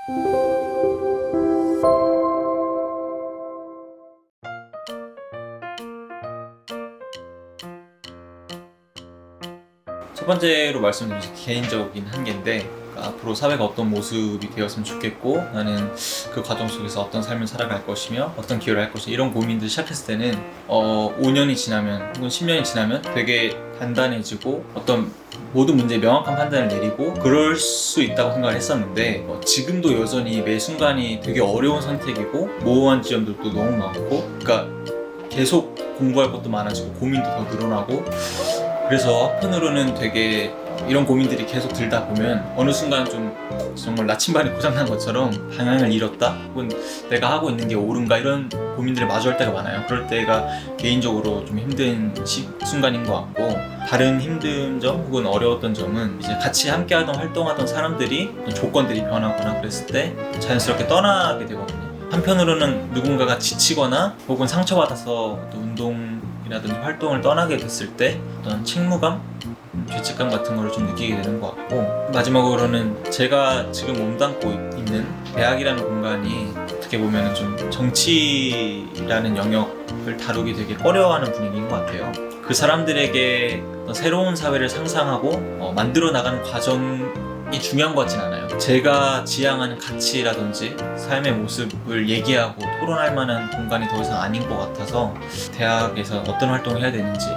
첫 번째로 말씀드린 개인적인 한계인데, 앞으로 사회가 어떤 모습이 되었으면 좋겠고, 나는 그 과정 속에서 어떤 삶을 살아갈 것이며 어떤 기여를 할 것이며, 이런 고민들 시작했을 때는 5년이 지나면 혹은 10년이 지나면 되게 단단해지고 어떤 모든 문제에 명확한 판단을 내리고 그럴 수 있다고 생각을 했었는데, 지금도 여전히 매 순간이 되게 어려운 선택이고 모호한 지점들도 너무 많고, 그러니까 계속 공부할 것도 많아지고 고민도 더 늘어나고, 그래서 한편으로는 되게 이런 고민들이 계속 들다 보면 어느 순간 좀 정말 나침반이 고장난 것처럼 방향을 잃었다, 혹은 내가 하고 있는 게 옳은가, 이런 고민들을 마주할 때가 많아요. 그럴 때가 개인적으로 좀 힘든 순간인 것 같고, 다른 힘든 점 혹은 어려웠던 점은 이제 같이 함께하던 활동하던 사람들이 조건들이 변하거나 그랬을 때 자연스럽게 떠나게 되거든요. 한편으로는 누군가가 지치거나 혹은 상처받아서 또 운동이라든지 활동을 떠나게 됐을 때 어떤 책무감, 죄책감 같은 걸 좀 느끼게 되는 것 같고, 마지막으로는 제가 지금 몸담고 있는 대학이라는 공간이 어떻게 보면 좀 정치라는 영역을 다루기 되게 꺼려하는 분위기인 것 같아요. 그 사람들에게 새로운 사회를 상상하고 만들어 나가는 과정이 중요한 것 같진 않아요. 제가 지향하는 가치라든지 삶의 모습을 얘기하고 토론할 만한 공간이 더 이상 아닌 것 같아서 대학에서 어떤 활동을 해야 되는지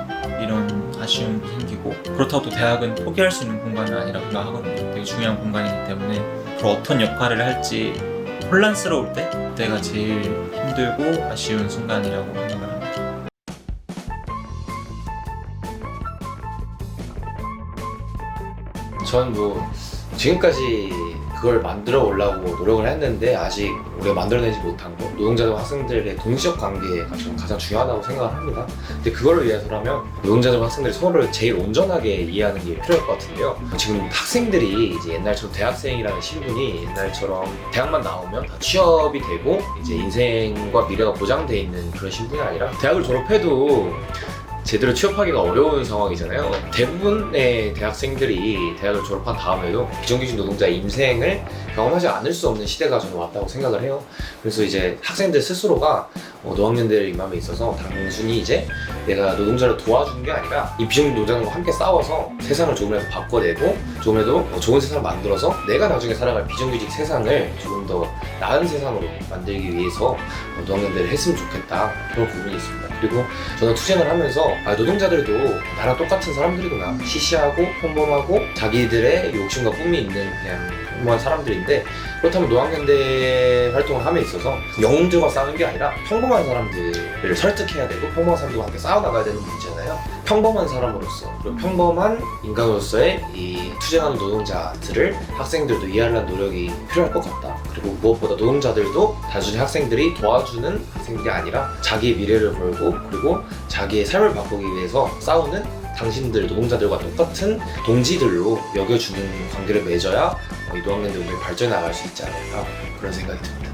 이런 아쉬움도 생기고, 그렇다고 또 대학은 포기할 수 있는 공간은 아니라고 생각하거든요. 되게 중요한 공간이기 때문에 앞으로 어떤 역할을 할지 혼란스러울 때 그때가 제일 힘들고 아쉬운 순간이라고 생각을 합니다. 전 지금까지 그걸 만들어 오려고 노력을 했는데 아직 우리가 만들어내지 못한 거, 노동자들과 학생들의 동시적 관계가 저는 가장 중요하다고 생각을 합니다. 근데 그걸 위해서라면 노동자들과 학생들이 서로를 제일 온전하게 이해하는 게 필요할 것 같은데요. 지금 학생들이 이제 옛날처럼 대학생이라는 신분이 옛날처럼 대학만 나오면 다 취업이 되고 이제 인생과 미래가 보장돼 있는 그런 신분이 아니라, 대학을 졸업해도 제대로 취업하기가 어려운 상황이잖아요. 대부분의 대학생들이 대학을 졸업한 다음에도 비정규직 노동자의 인생을 경험하지 않을 수 없는 시대가 저는 왔다고 생각을 해요. 그래서 이제 학생들 스스로가 노학년들의 임함에 있어서 단순히 이제 내가 노동자를 도와주는 게 아니라 이 비정규직 노동자들과 함께 싸워서 세상을 조금이라도 바꿔내고 조금이라도 좋은 세상을 만들어서 내가 나중에 살아갈 비정규직 세상을 조금 더 나은 세상으로 만들기 위해서 노학년들을 했으면 좋겠다, 그런 고민이 있습니다. 그리고 저는 투쟁을 하면서 노동자들도 나랑 똑같은 사람들이구나, 시시하고 평범하고 자기들의 욕심과 꿈이 있는 그냥 평범한 사람들인데, 그렇다면 노학연대 활동을 함에 있어서 영웅들과 싸우는 게 아니라 평범한 사람들을 설득해야 되고 평범한 사람들과 함께 싸워나가야 되는 문제잖아요. 평범한 사람으로서, 그리고 평범한 인간으로서의 이 투쟁하는 노동자들을 학생들도 이해하려는 노력이 필요할 것 같다. 그리고 무엇보다 노동자들도 단순히 학생들이 도와주는 학생들이 아니라 자기의 미래를 걸고 그리고 자기의 삶을 바꾸기 위해서 싸우는 당신들 노동자들과 똑같은 동지들로 여겨주는 관계를 맺어야 이 노학연대 운동이 발전해 나갈 수 있지 않을까, 그런 생각이 듭니다.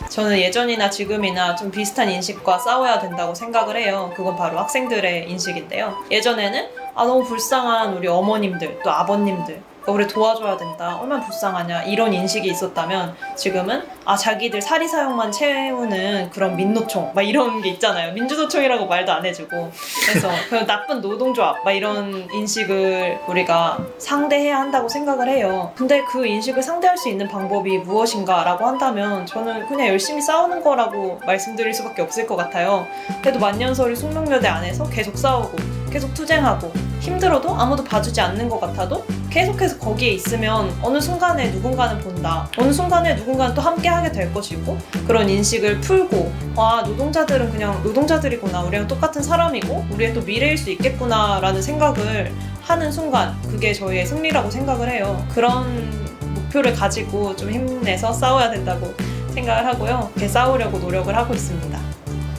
저는 예전이나 지금이나 좀 비슷한 인식과 싸워야 된다고 생각을 해요. 그건 바로 학생들의 인식인데요. 예전에는 너무 불쌍한 우리 어머님들, 또 아버님들, 우리 도와줘야 된다, 얼마나 불쌍하냐, 이런 인식이 있었다면, 지금은 자기들 사리사욕만 채우는 그런 민노총 막 이런 게 있잖아요. 민주노총이라고 말도 안 해주고, 그래서 그 나쁜 노동조합 막 이런 인식을 우리가 상대해야 한다고 생각을 해요. 근데 그 인식을 상대할 수 있는 방법이 무엇인가 라고 한다면 저는 그냥 열심히 싸우는 거라고 말씀드릴 수밖에 없을 것 같아요. 그래도 만년설이 숙명여대 안에서 계속 싸우고 계속 투쟁하고, 힘들어도 아무도 봐주지 않는 것 같아도 계속해서 거기에 있으면 어느 순간에 누군가는 본다, 어느 순간에 누군가는 또 함께 하게 될 것이고, 그런 인식을 풀고 노동자들은 그냥 노동자들이구나, 우리랑 똑같은 사람이고 우리의 또 미래일 수 있겠구나 라는 생각을 하는 순간, 그게 저희의 승리라고 생각을 해요. 그런 목표를 가지고 좀 힘내서 싸워야 된다고 생각을 하고요. 이렇게 싸우려고 노력을 하고 있습니다.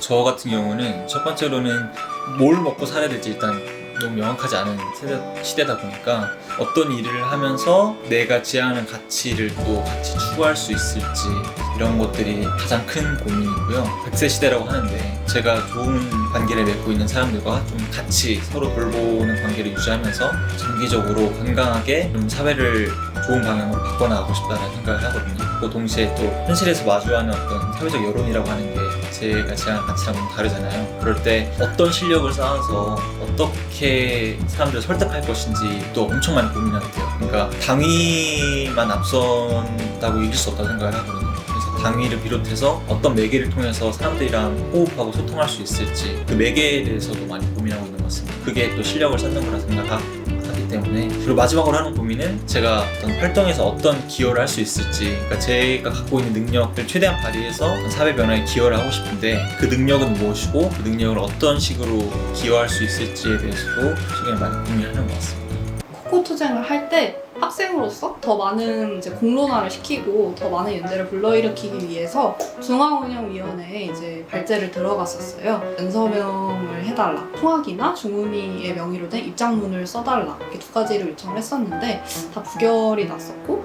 저 같은 경우는 첫 번째로는 뭘 먹고 살아야 될지 일단 너무 명확하지 않은 시대다 보니까 어떤 일을 하면서 내가 지향하는 가치를 또 같이 추구할 수 있을지, 이런 것들이 가장 큰 고민이고요. 100세 시대라고 하는데 제가 좋은 관계를 맺고 있는 사람들과 좀 같이 서로 돌보는 관계를 유지하면서 장기적으로 건강하게 좀 사회를 좋은 방향으로 바꿔나가고 싶다는 생각을 하거든요. 또 동시에 또 현실에서 마주하는 어떤 사회적 여론이라고 하는 게 제가 제안한 가치랑 너무 다르잖아요. 그럴 때 어떤 실력을 쌓아서 어떻게 사람들을 설득할 것인지 또 엄청 많이 고민하게 돼요. 그러니까 당위만 앞선다고 이길 수 없다고 생각을 하거든요. 그래서 당위를 비롯해서 어떤 매개를 통해서 사람들이랑 호흡하고 소통할 수 있을지 그 매개에 대해서도 많이 고민하고 있는 것 같습니다. 그게 또 실력을 쌓는 거라 생각하기 때문에. 그리고 마지막으로 하는 고민은 제가 어떤 활동에서 어떤 기여를 할 수 있을지, 그러니까 제가 갖고 있는 능력을 최대한 발휘해서 어떤 사회 변화에 기여를 하고 싶은데 그 능력은 무엇이고 그 능력을 어떤 식으로 기여할 수 있을지에 대해서도 최근에 많이 고민하는 것 같습니다. 코코 투쟁을 할 때 학생으로서 더 많은 이제 공론화를 시키고 더 많은 연대를 불러일으키기 위해서 중앙운영위원회에 이제 발제를 들어갔었어요. 연서명을 해달라, 통학이나 중음이의 명의로 된 입장문을 써달라, 이렇게 두 가지를 요청을 했었는데 다 부결이 났었고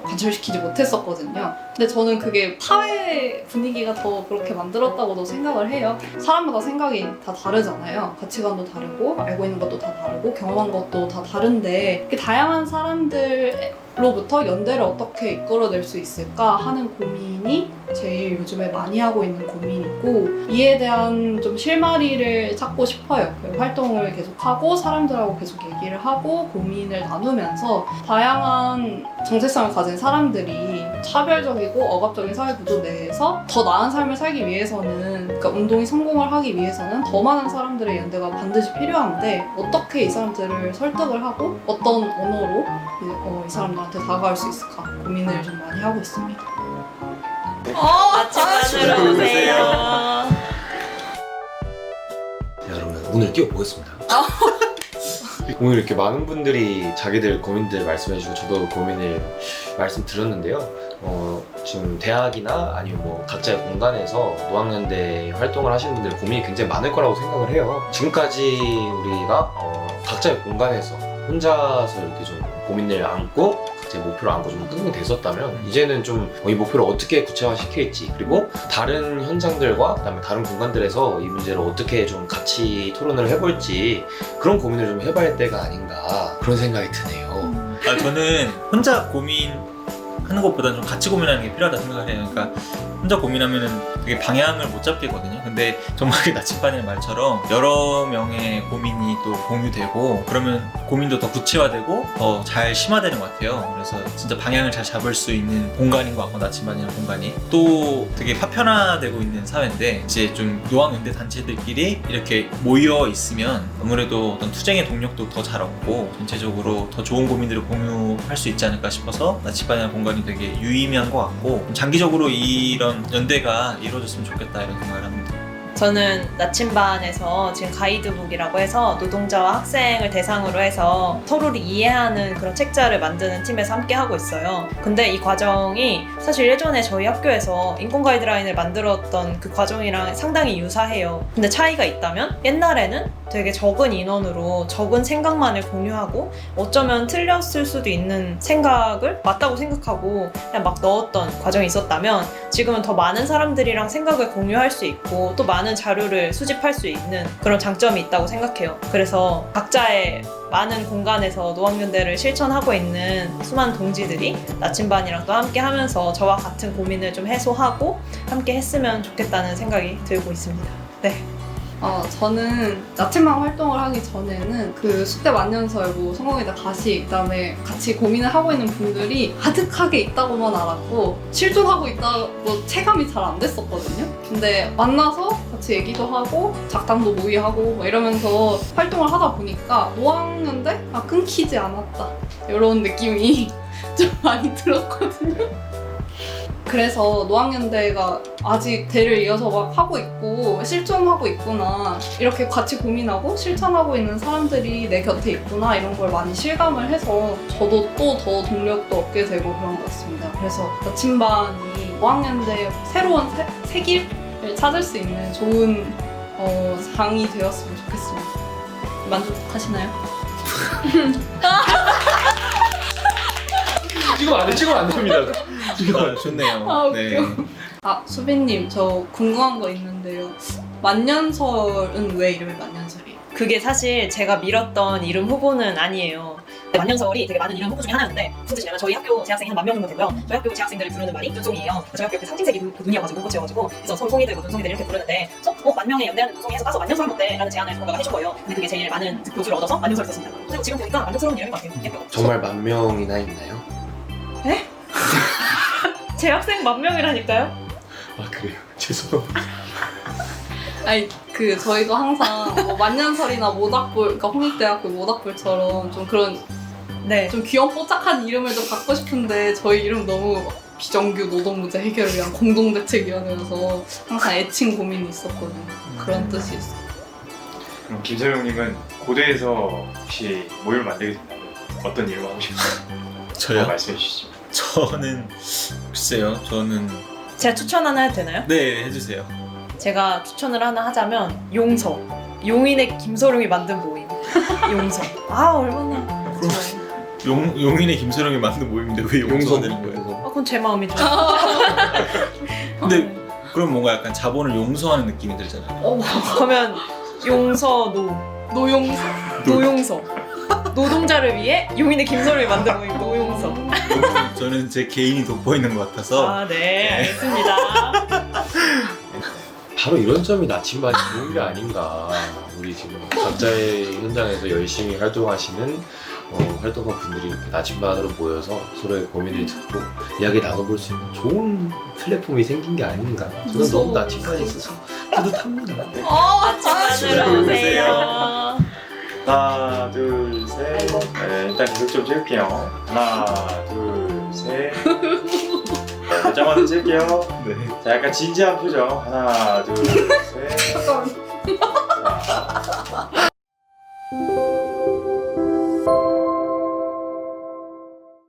관철시키지 못했었거든요. 근데 저는 그게 사회 분위기가 더 그렇게 만들었다고도 생각을 해요. 사람마다 생각이 다 다르잖아요. 가치관도 다르고 알고 있는 것도 다 다르고 경험한 것도 다 다른데 이렇게 다양한 사람들로부터 연대를 어떻게 이끌어낼 수 있을까 하는 고민이 제일 요즘에 많이 하고 있는 고민이고, 이에 대한 좀 실마리를 찾고 싶어요. 활동을 계속하고 사람들하고 계속 얘기를 하고 고민을 나누면서 다양한 정체성을 가진 사람들이 차별적이고 억압적인 사회 구조 내에서 더 나은 삶을 살기 위해서는, 그러니까 운동이 성공을 하기 위해서는 더 많은 사람들의 연대가 반드시 필요한데 어떻게 이 사람들을 설득을 하고 어떤 언어로 이 사람들한테 다가갈 수 있을까 고민을 좀 많이 하고 있습니다. 아침반으로 오세요. 자, 여러분 오늘 띄워보겠습니다. 오늘 이렇게 많은 분들이 자기들 고민들 말씀해주시고 저도 고민을 말씀드렸는데요. 지금 대학이나 아니면 뭐 각자의 공간에서 노학연대 활동을 하시는 분들의 고민이 굉장히 많을 거라고 생각을 해요. 지금까지 우리가 각자의 공간에서 혼자서 이렇게 좀 고민을 안고 제 목표를 안고 좀 끙끙 됐었다면 이제는 좀 이 목표를 어떻게 구체화시킬지, 그리고 다른 현장들과 그다음에 다른 공간들에서 이 문제를 어떻게 좀 같이 토론을 해볼지 그런 고민을 좀 해봐야 할 때가 아닌가 그런 생각이 드네요. 저는 혼자 고민하는 것보다는 좀 같이 고민하는 게 필요하다 생각을 해요. 그러니까 혼자 고민하면은 되게 방향을 못 잡겠거든요. 근데 정말 그 나침반의 말처럼 여러 명의 고민이 또 공유되고 그러면 고민도 더 구체화되고 더 잘 심화되는 것 같아요. 그래서 진짜 방향을 잘 잡을 수 있는 공간인 것 같고, 나침반이라는 공간이 또 되게 파편화되고 있는 사회인데 이제 좀 노학연대 단체들끼리 이렇게 모여 있으면 아무래도 어떤 투쟁의 동력도 더 잘 얻고 전체적으로 더 좋은 고민들을 공유할 수 있지 않을까 싶어서 나침반이라는 공간이 되게 유의미한 것 같고, 장기적으로 이런 연대가 이루어졌으면 좋겠다 이런 생각을 합니다. 저는 나침반에서 지금 가이드북이라고 해서 노동자와 학생을 대상으로 해서 서로를 이해하는 그런 책자를 만드는 팀에서 함께 하고 있어요. 근데 이 과정이 사실 예전에 저희 학교에서 인권 가이드라인을 만들었던 그 과정이랑 상당히 유사해요. 근데 차이가 있다면 옛날에는 되게 적은 인원으로 적은 생각만을 공유하고 어쩌면 틀렸을 수도 있는 생각을 맞다고 생각하고 그냥 막 넣었던 과정이 있었다면 지금은 더 많은 사람들이랑 생각을 공유할 수 있고 또 많은 자료를 수집할 수 있는 그런 장점이 있다고 생각해요. 그래서 각자의 많은 공간에서 노학연대를 실천하고 있는 수많은 동지들이 나침반이랑 또 함께 하면서 저와 같은 고민을 좀 해소하고 함께 했으면 좋겠다는 생각이 들고 있습니다. 네. 저는 나침반 활동을 하기 전에는 그 숙대 만년설고 성공이다 가시 그다음에 같이 고민을 하고 있는 분들이 가득하게 있다고만 알았고 실존하고 있다고 체감이 잘 안 됐었거든요. 근데 만나서 같이 얘기도 하고 작당도 모의하고 이러면서 활동을 하다 보니까 노학연대? 끊기지 않았다 이런 느낌이 좀 많이 들었거든요. 그래서 노학연대가 아직 대를 이어서 막 하고 있고 실존하고 있구나, 이렇게 같이 고민하고 실천하고 있는 사람들이 내 곁에 있구나, 이런 걸 많이 실감을 해서 저도 또 더 동력도 얻게 되고 그런 것 같습니다. 그래서 나침반이 노학연대의 새로운 새 길을 찾을 수 있는 좋은 장이 되었으면 좋겠습니다. 만족하시나요? 찍으면 안 됩니다. 좋네요. 네. 수빈님, 저 궁금한 거 있는데요. 만년설은 왜 이름이 만년설이에요? 그게 사실 제가 밀었던 이름 후보는 아니에요. 만년설이 되게 많은 이름 후보 중에 하나였는데 무슨 뜻이냐면 저희 학교 재학생이 한 10,000명 정도 되고요. 저희 학교 재학생들을 부르는 말이 눈송이에요. 저희 학교 그 상징색이 눈이어가지고 꽃이어가지고 그래서 송이들, 눈송이들 이렇게 부르는데 그래서 10,000명의 연대하는 눈송이에서 따서 만년설 어때? 라는 제안을 누군가가 해준 거예요. 근데 그게 제일 많은 득표수를 얻어서 만년설을 썼습니다. 그리고 지금 보니까 만족스러운 이름인 것 같아요. 예뻐요. 정말 10,000명이나 있나요? 재학생 10,000명이라니까요? 아 그래요? 죄송합니다. 아니 그 저희가 항상 뭐 만년설이나 모닥불, 그러니까 홍익대학교 모닥불처럼 좀 그런 네. 좀 귀염 뽀짝한 이름을 좀 갖고 싶은데 저희 이름 너무 비정규 노동 문제 해결을 위한 공동대책위원회여서 항상 애칭 고민이 있었거든요. 그런 뜻이 있어요. 그럼 김서영님은 고대에서 혹시 모임을 만들게 된다면 어떤 이름 하고 싶나요? 저요? 말씀해 주시죠. 저는 글쎄요. 저는 제가 추천 하나 해도 되나요? 네 해주세요. 제가 추천을 하나 하자면 용서. 용인의 김소룡이 만든 모임. 용서. 아 얼마나 좋아요. 용인의 김소령이 만든 모임인데 왜 용서가 되는 거예요? 용서. 그건 제 마음이죠. 근데 그럼 뭔가 약간 자본을 용서하는 느낌이 들잖아요. 그러면 용서노. 노용서. 노동자를 위해 용인의 김소룡이 만든 모임 노용서. 저는 제 개인이 돋보이는 것 같아서 아, 네, 알겠습니다. 바로 이런 점이 나침반이 좋은 게 아닌가. 우리 지금 각자의 현장에서 열심히 활동하시는 활동가 분들이 이렇게 나침반으로 모여서 서로의 고민을 듣고 이야기 나눠볼 수 있는 좋은 플랫폼이 생긴 게 아닌가. 저는 무서워. 너무 나침반이 있어서 뿌듯합니다. 아침반으로 오세요. 하나, 둘, 셋. 네, 일단 계속 좀 찍을게요. 하나, 둘, 셋. 네, 몇 장만 찍을게요. 네. 자, 약간 진지한 표정. 하나, 둘, 셋. 잠깐만. 자,